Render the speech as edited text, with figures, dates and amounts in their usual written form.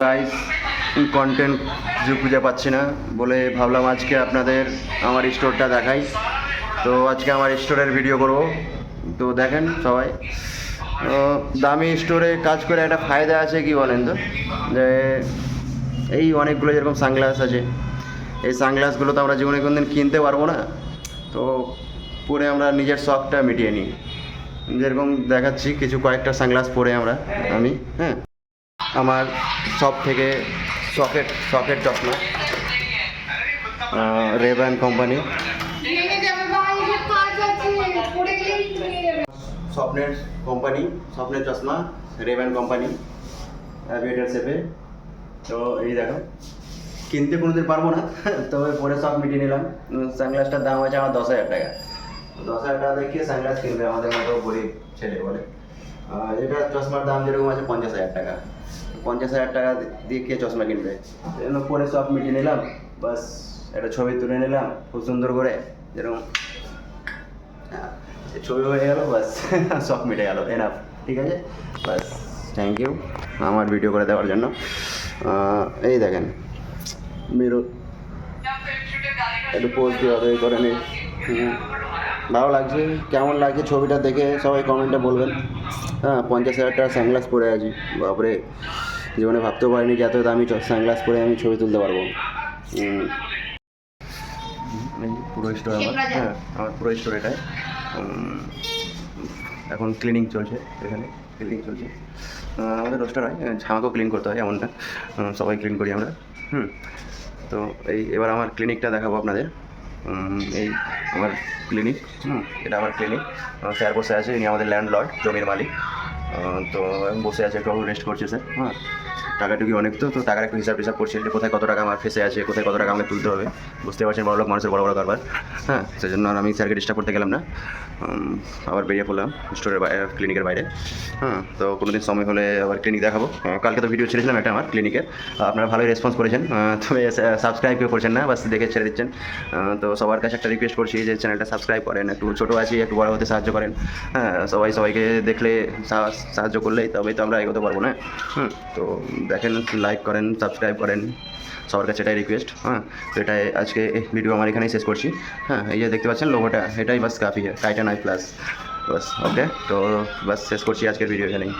Guys content কিছু খুঁজে পাচ্ছি না বলে ভাবলাম আজকে আপনাদের আমার স্টোরটা দেখাই। তো আজকে আমার স্টোরের ভিডিও করব। তো দেখেন সবাই, দামি স্টোরে কাজ করে একটা ফায়দা আছে কি বলেন তো, যে এই অনেকগুলো যেরকম সানগ্লাস আছে, এই সানগ্লাসগুলো তো আমরা জীবনে কোনোদিন কিনতে পারবো না। তো পরে আমরা নিজের শখটা মিটিয়ে নিই। যেরকম দেখাচ্ছি কিছু কয়েকটা সানগ্লাস পরে আমি আমার সব থেকে শখের চশমা, রেব্যান কোম্পানি। স্বপ্নের চশমা রেব্যান কোম্পানি, অ্যাভিয়েটার শেপে। তো এই দেখো, কিনতে কোনোদিন পারবো না, তবে পরে সব মিটিয়ে নিলাম। সানগ্লাসটার দাম আছে আমার 10,000 টাকা। 10,000 টাকা দেখিয়ে সানগ্লাস কিনবে আমাদের মতো গরিব ছেলে বলে। এটা চশমার দাম যেরকম আছে 50,000 টাকা। 50,000 টাকা দিয়ে কে চশমা কিনবে? এজন্য পরে সব মিটিয়ে নিলাম, বাস একটা ছবি তুলে নিলাম খুব সুন্দর করে, যেরকম ছবি হয়ে গেল, বাস সব মিটে গেল, এনাফ। ঠিক আছে, বাস। থ্যাংক ইউ আমার ভিডিও করে দেওয়ার জন্য। এই দেখেন মেরো একটু পোস্ট দিয়ে অর্ডার করে নিই। ভালো লাগছে, কেমন লাগছে ছবিটা দেখে সবাই কমেন্টে বলবেন। 50,000 টাকা সানগ্লাস পরে আছি, বাপরে জীবনে ভাবতেও পারিনি যে এত দামি সানগ্লাস পরে আমি ছবি তুলতে পারবো। পুরো স্টোর আমার পুরো স্টোর এটাই। এখন ক্লিনিং চলছে, এখানে ক্লিনিং চলছে। আমাদের রোস্টার হয়, আমাকেও ক্লিন করতে হয় এমনটা, সবাই ক্লিন করি আমরা। তো এবার আমার ক্লিনিকটা দেখাবো আপনাদের। এই আমার ক্লিনিক, এটা আমার ক্লিনিক। স্যার বসে আছে, ইনি আমাদের ল্যান্ডলর্ড, জমির মালিক। তো বসে আছে, একটু রেস্ট করছে স্যার। টাকাটুকি অনেক, তো টাকার একটু হিসাব করছে যে কোথায় কত টাকা আমার ফেসে আছে, কোথায় কত টাকা আমাকে তুলতে হবে। বুঝতে পারছেন বড় লোক মানুষের বড় বড় কারবার। সেই জন্য আর আমি স্যারকে ডিস্টার্ব করতে গেলাম না, আবার বেরিয়ে পড়লাম স্টোরের বাইরে, ক্লিনিকের বাইরে। তো কোনো দিন সময় হলে আবার ক্লিনিক দেখাবো। কালকে তো ভিডিও ছেড়েছিলাম একটা আমার ক্লিনিকের, আপনারা ভালোই রেসপন্স করেছেন, তবে সাবস্ক্রাইব কেউ করছেন না, বাস দেখে ছেড়ে দিচ্ছেন। তো সবার কাছে একটা রিকোয়েস্ট করছি যে চ্যানেলটা সাবস্ক্রাইব করেন, একটু ছোটো আছি, একটু বড় হতে সাহায্য করেন। সবাইকে দেখলে সাহায্য করলেই তবেই তো আমরা এগোতে পারবো না। তো দেখেন, লাইক করেন, সাবস্ক্রাইব করেন, সবার কাছে এটাই রিকোয়েস্ট। তো এটাই আজকে ভিডিও আমার এখানেই শেষ করছি। এই যে দেখতে পাচ্ছেন লোগোটা, এটাই বাস কাফি, টাইটান আই প্লাস, বাস। ওকে, তো বাস শেষ করছি আজকের ভিডিও এখানেই।